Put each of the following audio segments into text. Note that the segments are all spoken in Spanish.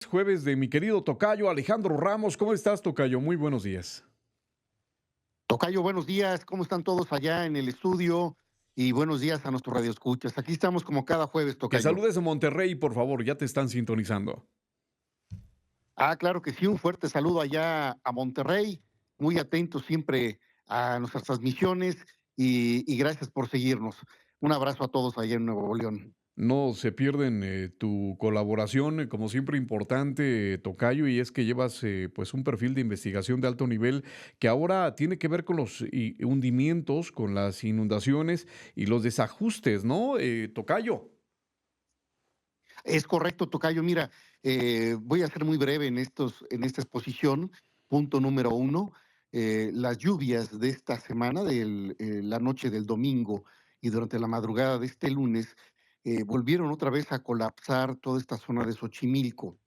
Jueves de mi querido tocayo Alejandro Ramos. ¿Cómo estás, tocayo? Muy buenos días. Tocayo, buenos días. ¿Cómo están todos allá en el estudio? Y buenos días a nuestros radioescuchas. Aquí estamos como cada jueves, Que Tocayo. saludes a Monterrey, por favor, ya te están sintonizando. Claro que sí, un fuerte saludo allá a Monterrey. Muy atentos siempre a nuestras transmisiones y gracias por seguirnos. Un abrazo a todos allá en Nuevo León. No se pierden tu colaboración, como siempre importante, tocayo, y es que llevas pues un perfil de investigación de alto nivel que ahora tiene que ver con los hundimientos, con las inundaciones y los desajustes, ¿no, tocayo? Es correcto, Tocayo. Mira, voy a ser muy breve en esta exposición. Punto número uno, las lluvias de esta semana, de la noche del domingo y durante la madrugada de este lunes, volvieron otra vez a colapsar toda esta zona de Xochimilco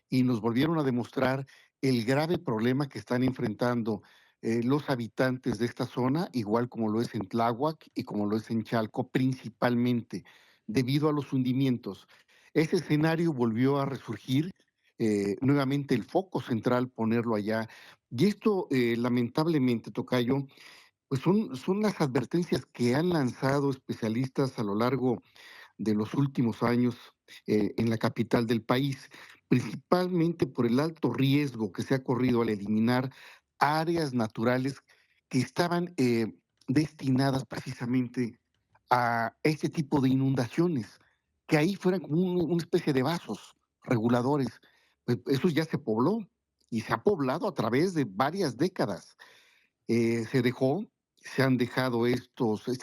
y nos volvieron a demostrar el grave problema que están enfrentando los habitantes de esta zona, igual como lo es en Tláhuac y como lo es en Chalco, principalmente debido a los hundimientos. Ese escenario volvió a resurgir, nuevamente el foco central ponerlo allá. Y esto, lamentablemente, Tocayo, pues son las advertencias que han lanzado especialistas a lo largo de los últimos años en la capital del país, principalmente por el alto riesgo que se ha corrido al eliminar áreas naturales que estaban destinadas precisamente a este tipo de inundaciones, que ahí fueran como una especie de vasos reguladores. Pues eso ya se pobló y se ha poblado a través de varias décadas. Se dejó, se han dejado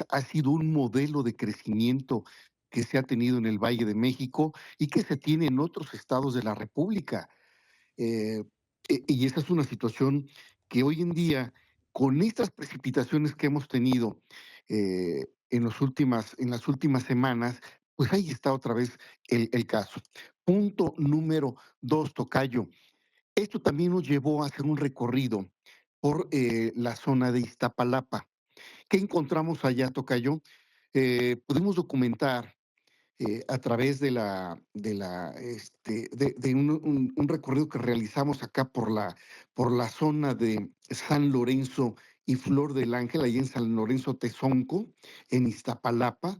ha sido un modelo de crecimiento que se ha tenido en el Valle de México y que se tiene en otros estados de la República. Eh, y esa es una situación que hoy en día, con estas precipitaciones que hemos tenido en las últimas semanas, pues ahí está otra vez el caso. Punto número dos, Tocayo. Esto también nos llevó a hacer un recorrido por la zona de Iztapalapa. ¿Qué encontramos allá, Tocayo? Pudimos documentar a través de un recorrido que realizamos acá por la zona de San Lorenzo y Flor del Ángel, ahí en San Lorenzo Tezonco, en Iztapalapa,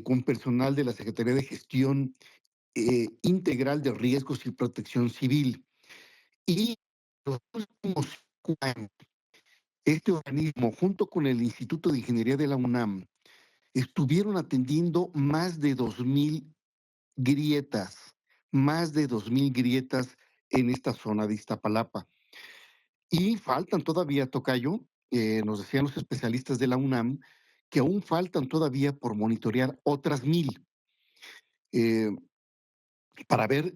con personal de la Secretaría de Gestión Integral de Riesgos y Protección Civil. Y los últimos 5 años, este organismo, junto con el Instituto de Ingeniería de la UNAM, estuvieron atendiendo más de 2,000 grietas en esta zona de Iztapalapa. Y faltan todavía, Tocayo, nos decían los especialistas de la UNAM, que aún faltan todavía por monitorear otras 1,000, eh, para ver,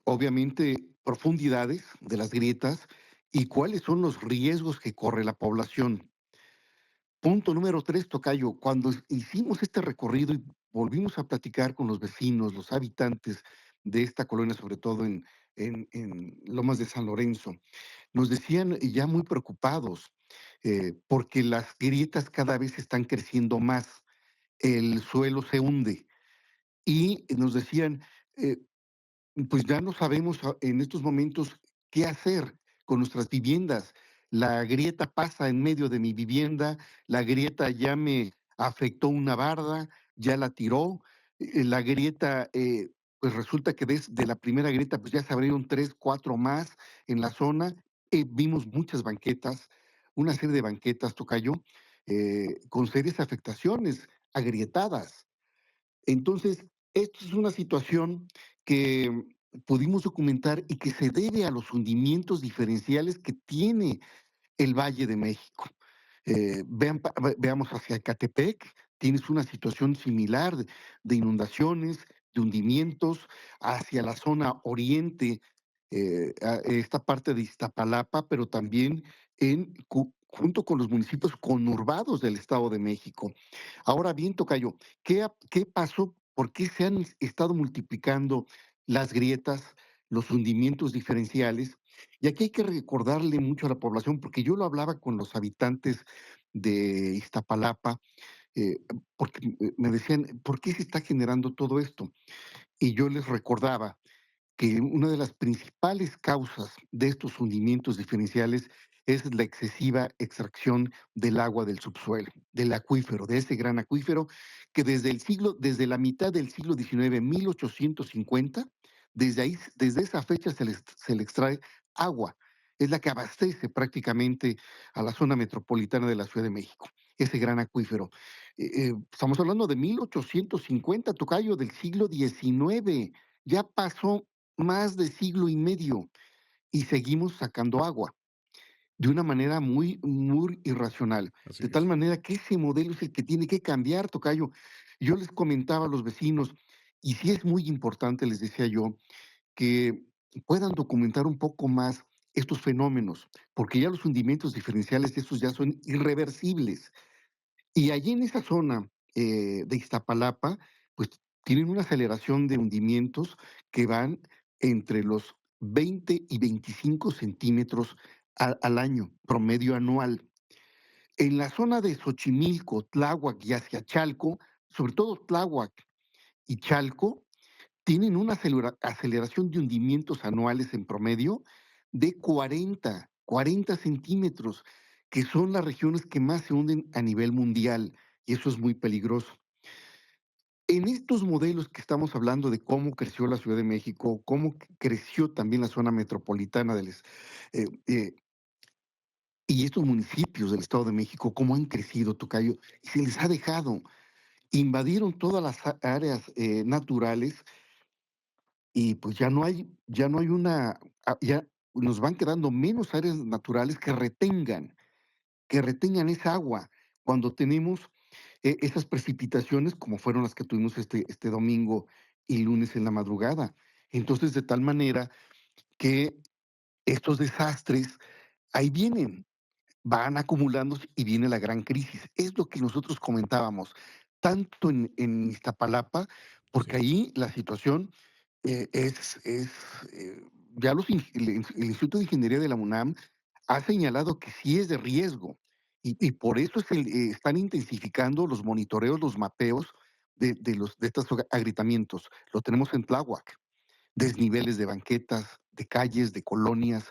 obviamente, profundidades de las grietas y cuáles son los riesgos que corre la población. Punto número 3, Tocayo. Cuando hicimos este recorrido y volvimos a platicar con los vecinos, los habitantes de esta colonia, sobre todo en Lomas de San Lorenzo, nos decían ya muy preocupados porque las grietas cada vez están creciendo más, el suelo se hunde y nos decían, eh, pues ya no sabemos en estos momentos qué hacer con nuestras viviendas. La grieta pasa en medio de mi vivienda, la grieta ya me afectó una barda, ya la tiró, la grieta, pues resulta que desde la primera grieta, pues ya se abrieron 3, 4 más en la zona. Vimos muchas banquetas, una serie de banquetas, Tocayo, con serias afectaciones, agrietadas. Entonces, esto es una situación que pudimos documentar y que se debe a los hundimientos diferenciales que tiene el Valle de México. Veamos hacia Ecatepec, tienes una situación similar de inundaciones, de hundimientos, hacia la zona oriente, a esta parte de Iztapalapa, pero también junto con los municipios conurbados del Estado de México. Ahora bien, Tocayo, ¿qué pasó? ¿Por qué se han estado multiplicando las grietas, los hundimientos diferenciales? Y aquí hay que recordarle mucho a la población, porque yo lo hablaba con los habitantes de Iztapalapa, eh, porque me decían, ¿por qué se está generando todo esto? Y yo les recordaba que una de las principales causas de estos hundimientos diferenciales es la excesiva extracción del agua del subsuelo, del acuífero, de ese gran acuífero que desde la mitad del siglo XIX, 1850, desde esa fecha se le extrae agua. Es la que abastece prácticamente a la zona metropolitana de la Ciudad de México, ese gran acuífero. Estamos hablando de 1850, tocayo, del siglo XIX. Ya pasó más de siglo y medio y seguimos sacando agua de una manera muy irracional. Así De tal es. manera que ese modelo es el que tiene que cambiar, tocayo. Yo les comentaba a los vecinos, y sí es muy importante, les decía yo, que puedan documentar un poco más estos fenómenos, porque ya los hundimientos diferenciales, esos ya son irreversibles. Y allí en esa zona de Iztapalapa, pues tienen una aceleración de hundimientos que van entre los 20 y 25 centímetros al año, promedio anual. En la zona de Xochimilco, Tláhuac y hacia Chalco, sobre todo Tláhuac y Chalco, tienen una aceleración de hundimientos anuales en promedio de 40 centímetros, que son las regiones que más se hunden a nivel mundial, y eso es muy peligroso. En estos modelos que estamos hablando de cómo creció la Ciudad de México, cómo creció también la zona metropolitana eh, eh, y estos municipios del Estado de México, cómo han crecido, Tocayo, y se les ha dejado, invadieron todas las áreas naturales y pues ya no hay ya nos van quedando menos áreas naturales que retengan esa agua cuando tenemos esas precipitaciones como fueron las que tuvimos este domingo y lunes en la madrugada. Entonces, de tal manera que estos desastres ahí vienen, van acumulándose y viene la gran crisis. Es lo que nosotros comentábamos, tanto en Iztapalapa, porque Sí. ahí la situación es ya el Instituto de Ingeniería de la UNAM ha señalado que sí es de riesgo y por eso están intensificando los monitoreos, los mapeos de estos agritamientos. Lo tenemos en Tláhuac, desniveles de banquetas, de calles, de colonias.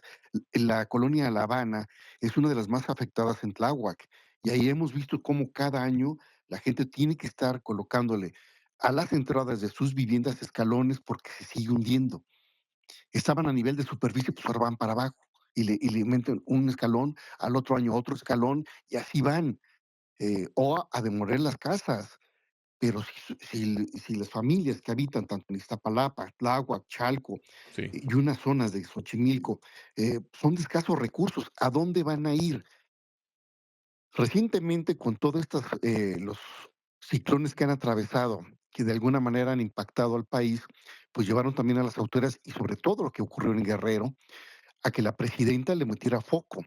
La colonia La Habana es una de las más afectadas en Tláhuac y ahí hemos visto cómo cada año la gente tiene que estar colocándole a las entradas de sus viviendas escalones porque se sigue hundiendo. Estaban a nivel de superficie, pues ahora van para abajo y le meten un escalón, al otro año otro escalón y así van. O a demoler las casas. Pero si las familias que habitan tanto en Iztapalapa, Tláhuac, Chalco Sí. y unas zonas de Xochimilco son de escasos recursos, ¿a dónde van a ir? Recientemente, con todos los ciclones que han atravesado, que de alguna manera han impactado al país, pues llevaron también a las autoridades y sobre todo lo que ocurrió en Guerrero, a que la presidenta le metiera foco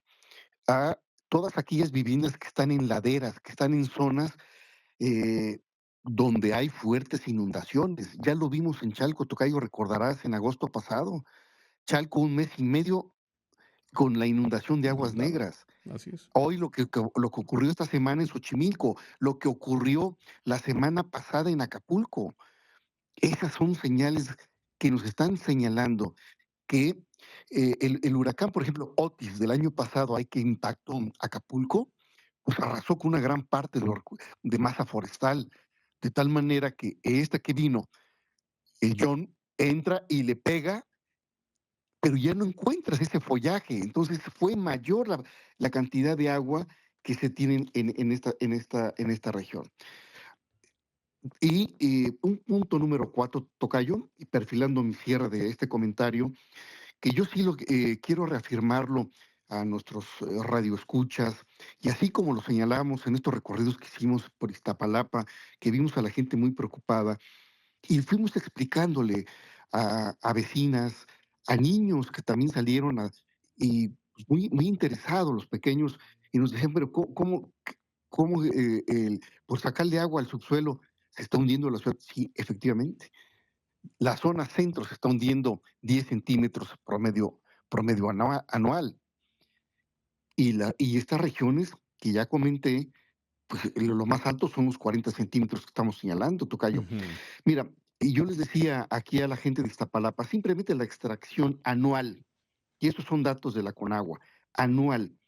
a todas aquellas viviendas que están en laderas, que están en zonas eh, donde hay fuertes inundaciones. Ya lo vimos en Chalco, Tocayo, recordarás, en agosto pasado. Chalco un mes y medio con la inundación de aguas Inundado. negras. Así es. Hoy lo que ocurrió esta semana en Xochimilco, lo que ocurrió la semana pasada en Acapulco. Esas son señales que nos están señalando que el huracán, por ejemplo, Otis del año pasado, hay que impactó Acapulco, pues arrasó con una gran parte de masa forestal, de tal manera que esta que vino, el John, entra y le pega, pero ya no encuentras ese follaje. Entonces fue mayor la cantidad de agua que se tienen en esta región. Y un punto número cuatro, Tocayo, y perfilando mi cierre de este comentario, que yo sí quiero reafirmarlo a nuestros radioescuchas, y así como lo señalamos en estos recorridos que hicimos por Iztapalapa, que vimos a la gente muy preocupada, y fuimos explicándole a vecinas, a niños que también salieron y pues, muy interesados los pequeños, y nos decían, pero cómo por sacarle agua al subsuelo se está hundiendo la ciudad? Sí, efectivamente. La zona centro se está hundiendo 10 centímetros promedio anual. Y estas regiones que ya comenté, pues lo más alto son los 40 centímetros que estamos señalando, Tocayo. Ujú. Mira, Y yo les decía aquí a la gente de Iztapalapa, simplemente la extracción anual, y esos son datos de la Conagua, anual.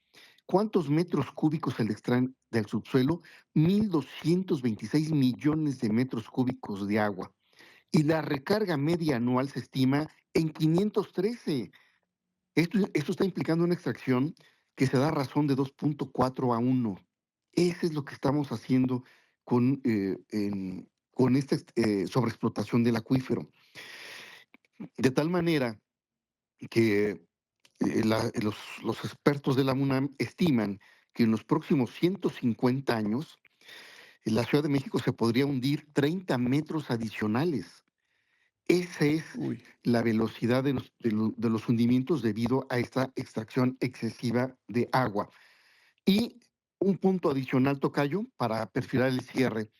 ¿Cuántos metros cúbicos se le extraen del subsuelo? 1.226 millones de metros cúbicos de agua. Y la recarga media anual se estima en 513. Esto está implicando una extracción que se da razón de 2.4 a 1. Ese es lo que estamos haciendo con esta sobreexplotación del acuífero. De tal manera que los expertos de la UNAM estiman que en los próximos 150 años la Ciudad de México se podría hundir 30 metros adicionales. Esa es Uy, la velocidad de los hundimientos debido a esta extracción excesiva de agua. Y un punto adicional, Tocayo, para perfilar el cierre.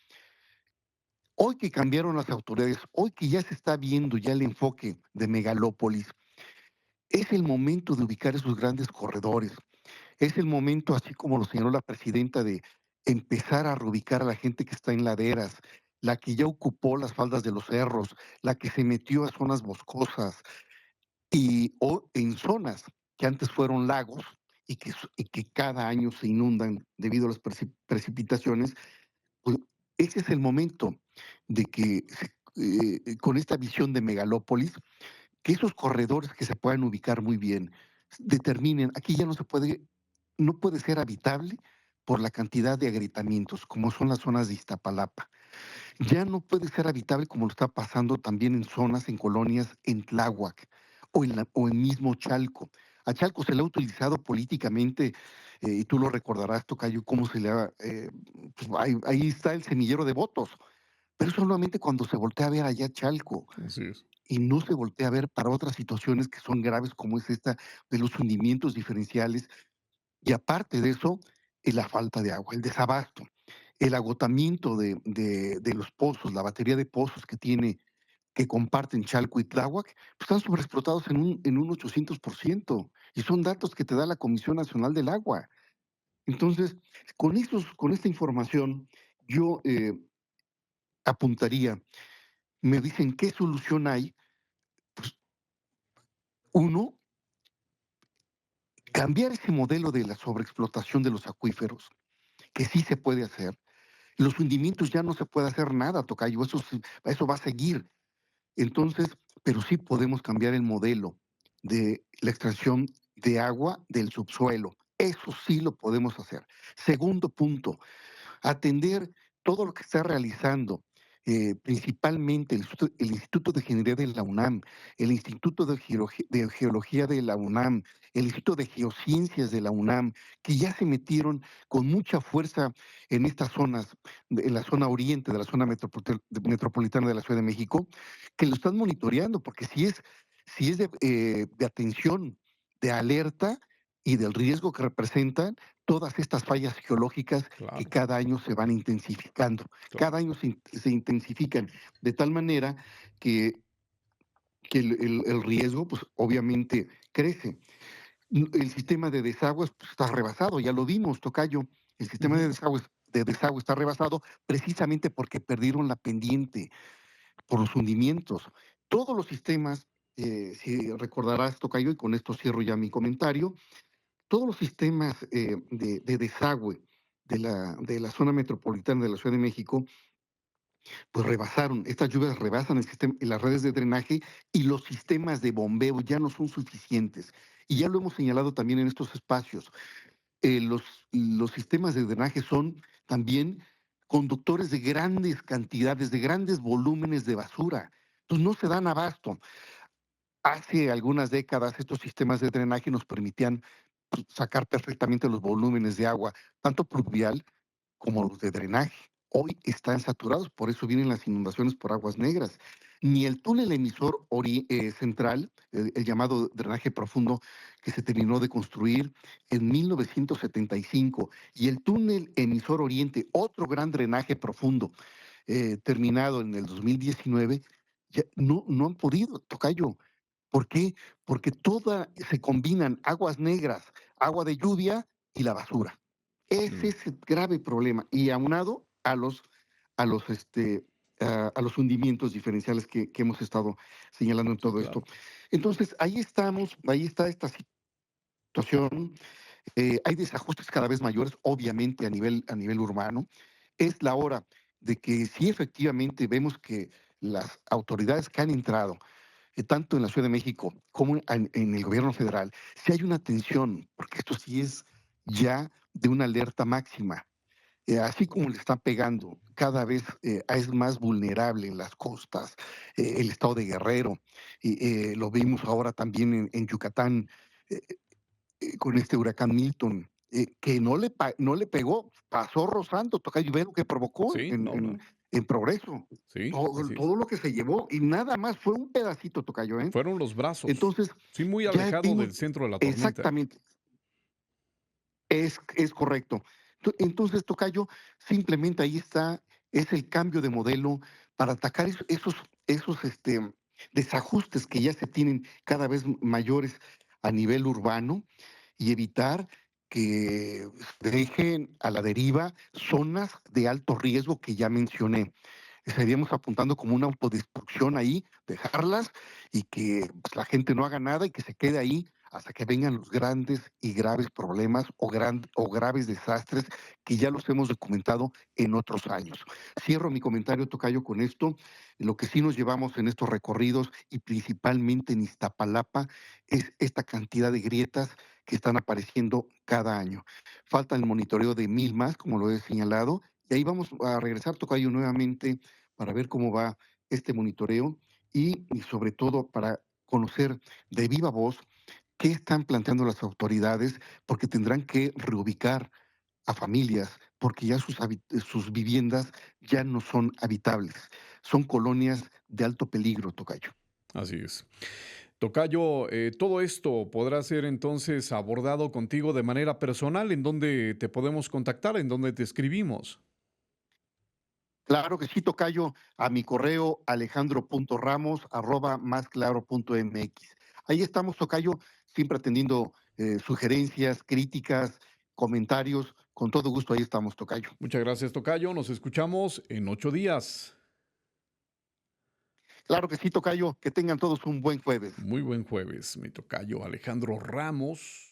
Hoy que cambiaron las autoridades, hoy que ya se está viendo ya el enfoque de megalópolis, es el momento de ubicar esos grandes corredores. Es el momento, así como lo señaló la presidenta, de empezar a reubicar a la gente que está en laderas, la que ya ocupó las faldas de los cerros, la que se metió a zonas boscosas o en zonas que antes fueron lagos y que cada año se inundan debido a las precipitaciones. Pues ese es el momento de que con esta visión de megalópolis, que esos corredores que se puedan ubicar muy bien determinen, aquí ya no puede ser habitable por la cantidad de agrietamientos, como son las zonas de Iztapalapa. Ya no puede ser habitable como lo está pasando también en zonas, en colonias en Tláhuac o en mismo Chalco. A Chalco se le ha utilizado políticamente, y tú lo recordarás, Tocayo, cómo se le ha, pues ahí está el semillero de votos, pero solamente cuando se voltea a ver allá Chalco así es. y no se voltea a ver para otras situaciones que son graves como es esta de los hundimientos diferenciales y aparte de eso, la falta de agua, el desabasto, el agotamiento de los pozos, la batería de pozos que comparten Chalco y Tláhuac, pues están sobreexplotados en un 800%. Y son datos que te da la Comisión Nacional del Agua. Entonces, con esta información, yo apuntaría, me dicen, ¿qué solución hay? Pues uno, cambiar ese modelo de la sobreexplotación de los acuíferos, que sí se puede hacer. Los hundimientos ya no se puede hacer nada, Tocayo, eso va a seguir. Entonces, pero sí podemos cambiar el modelo de la extracción de agua del subsuelo. Eso sí lo podemos hacer. Segundo punto, atender todo lo que está realizando, principalmente el Instituto de Ingeniería de la UNAM, el Instituto de Geología de la UNAM, el Instituto de Geociencias de la UNAM, que ya se metieron con mucha fuerza en estas zonas, en la zona oriente de la zona metropolitana de la Ciudad de México, que lo están monitoreando, porque si es de atención, de alerta y del riesgo que representan todas estas fallas geológicas que Claro, cada año se van intensificando. Cada claro. año se intensifican de tal manera que, que el riesgo, pues obviamente crece. El sistema de desagües pues, está rebasado, ya lo vimos, Tocayo. El sistema Ujú. de desagüe está rebasado precisamente porque perdieron la pendiente por los hundimientos. Todos los sistemas, si recordarás, Tocayo, y con esto cierro ya mi comentario, todos los sistemas de desagüe de la zona metropolitana de la Ciudad de México, pues rebasaron, estas lluvias rebasan las redes de drenaje y los sistemas de bombeo ya no son suficientes. Y ya lo hemos señalado también en estos espacios. Los sistemas de drenaje son también conductores de grandes cantidades, de grandes volúmenes de basura. Entonces no se dan abasto. Hace algunas décadas estos sistemas de drenaje nos permitían pues, sacar perfectamente los volúmenes de agua, tanto pluvial como los de drenaje. Hoy están saturados, por eso vienen las inundaciones por aguas negras. Ni el túnel emisor central, el llamado drenaje profundo, que se terminó de construir en 1975, y el túnel emisor oriente, otro gran drenaje profundo, terminado en el 2019, ya no han podido, Tocayo. ¿Por qué? Porque se combinan aguas negras, agua de lluvia y la basura. Ese Mm, es el grave problema. Y aunado a los a los hundimientos diferenciales que hemos estado señalando en Sí, todo esto. claro. Entonces, ahí estamos, ahí está esta situación. Hay desajustes cada vez mayores, obviamente, a nivel urbano. Es la hora de que si efectivamente vemos que las autoridades que han entrado, tanto en la Ciudad de México como en el gobierno federal, si hay una tensión, porque esto sí es ya de una alerta máxima. Así como le está pegando, cada vez es más vulnerable en las costas, el estado de Guerrero, y lo vimos ahora también en Yucatán, eh, con este huracán Milton, que no le pegó, pasó rozando, tocayo, y ve lo que provocó Sí, no, no. en Progreso. Sí, Todo, así es. todo lo que se llevó, y nada más fue un pedacito, tocayo, ¿eh? Fueron los brazos. Entonces, Sí, muy ya alejado vimos del centro de la tormenta. exactamente, es correcto. Entonces, tocayo, simplemente ahí está, es el cambio de modelo para atacar esos desajustes que ya se tienen cada vez mayores a nivel urbano y evitar que se dejen a la deriva zonas de alto riesgo que ya mencioné. Estaríamos apuntando como una autodestrucción ahí, dejarlas y que pues, la gente no haga nada y que se quede ahí hasta que vengan los grandes y graves problemas o graves desastres que ya los hemos documentado en otros años. Cierro mi comentario, tocayo, con esto. Lo que sí nos llevamos en estos recorridos y principalmente en Iztapalapa es esta cantidad de grietas que están apareciendo cada año. Falta el monitoreo de 1000 más, como lo he señalado, y ahí vamos a regresar, tocayo, nuevamente para ver cómo va este monitoreo y sobre todo para conocer de viva voz qué están planteando las autoridades, porque tendrán que reubicar a familias, porque ya sus viviendas ya no son habitables, son colonias de alto peligro, tocayo. Así es. Tocayo, todo esto podrá ser entonces abordado contigo de manera personal. ¿En dónde te podemos contactar? ¿En dónde te escribimos? Claro que sí, tocayo, a mi correo alejandro.ramos@másclaro.mx. Ahí estamos, tocayo, siempre atendiendo sugerencias, críticas, comentarios. Con todo gusto, ahí estamos, tocayo. Muchas gracias, Tocayo. Nos escuchamos en 8 días. Claro que sí, tocayo, que tengan todos un buen jueves. Muy buen jueves, mi tocayo Alejandro Ramos.